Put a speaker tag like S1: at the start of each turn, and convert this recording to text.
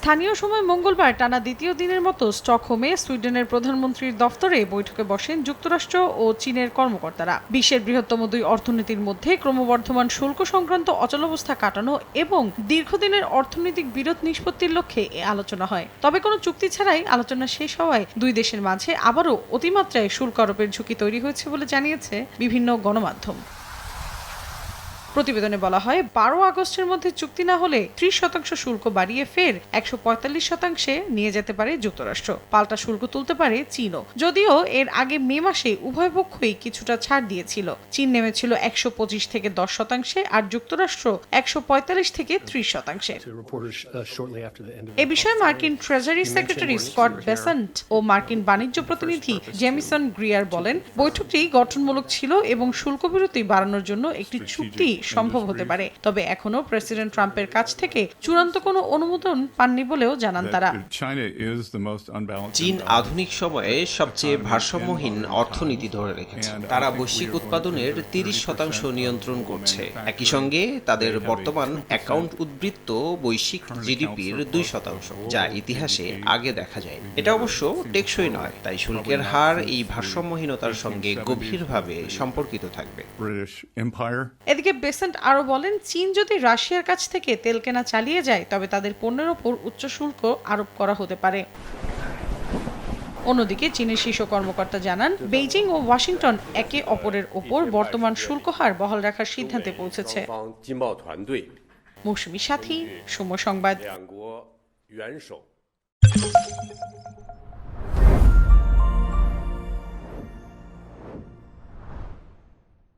S1: স্থানীয় সময় মঙ্গলবার টানা দ্বিতীয় দিনের মতো স্টকহোমে সুইডেনের প্রধানমন্ত্রীর দফতরে বৈঠকে বসেন যুক্তরাষ্ট্র ও চীনের কর্মকর্তারা। বিশ্বের বৃহত্তম দুই অর্থনীতির মধ্যে ক্রমবর্ধমান শুল্ক সংক্রান্ত অচলাবস্থা কাটানো এবং দীর্ঘদিনের অর্থনৈতিক বিরোধ নিষ্পত্তির লক্ষ্যে এ আলোচনা হয়। তবে কোনো চুক্তি ছাড়াই আলোচনা শেষ হওয়ায় দুই দেশের মাঝে আবারও অতিমাত্রায় শুল্ক আরোপের ঝুঁকি তৈরি হয়েছে বলে জানিয়েছে বিভিন্ন গণমাধ্যম। প্রতিবেদনে বলা হয় ১২ আগস্টের মধ্যে চুক্তি না হলে ৩০% শুল্ক বাড়িয়ে ফের ১৪৫% নিয়ে যেতে পারে যুক্তরাষ্ট্র। পাল্টা শুল্ক তুলতে পারে চীনও। যদিও এর আগে মে মাসে উভয় পক্ষই কিছুটা ছাড় দিয়েছিল। চীন নেমেছিল ১২৫ থেকে ১০% আর যুক্তরাষ্ট্র ১৪৫ থেকে ৩০%। এ বিষয়ে মার্কিন ট্রেজারি সেক্রেটারি স্কট বেসেন্ট ও মার্কিন বাণিজ্য প্রতিনিধি জেমিসন গ্রিয়ার বলেন, বৈঠকটি গঠনমূলক ছিল এবং শুল্ক বিরতি বাড়ানোর জন্য একটি চুক্তি সম্ভব হতে পারে। তবে এখনো প্রেসিডেন্ট ট্রাম্পের কাছ থেকে চূড়ান্ত কোনো অনুমোদন পাননি বলেও জানান তারা।
S2: চীন আধুনিক সময়ে সবচেয়ে ভারসাম্যহীন অর্থনীতি ধরে রেখেছে। তারা বৈশ্বিক উৎপাদনের ৩০% নিয়ন্ত্রণ করছে। একই সঙ্গে তাদের বর্তমান অ্যাকাউন্ট উদ্বৃত্ত বৈশ্বিক জিডিপির ২%, যা ইতিহাসে আগে দেখা যায়। এটা অবশ্য টেকসই নয়, তাই শুল্কের হার এই ভারসাম্যহীনতার সঙ্গে গভীরভাবে সম্পর্কিত থাকবে।
S1: এদিকে বেসেন্ট আরও বলেন, চীন যদি রাশিয়ার কাছ থেকে তেল কেনা চালিয়ে যায় তবে তাদের পণ্যের ওপর উচ্চ শুল্ক আরোপ করা হতে পারে। অন্যদিকে চীনের শীর্ষ কর্মকর্তা জানান, বেইজিং ও ওয়াশিংটন একে অপরের ওপর বর্তমান শুল্ক হার বহাল রাখার সিদ্ধান্তে পৌঁছেছে। মৌসুমী সাথী, সময় সংবাদ।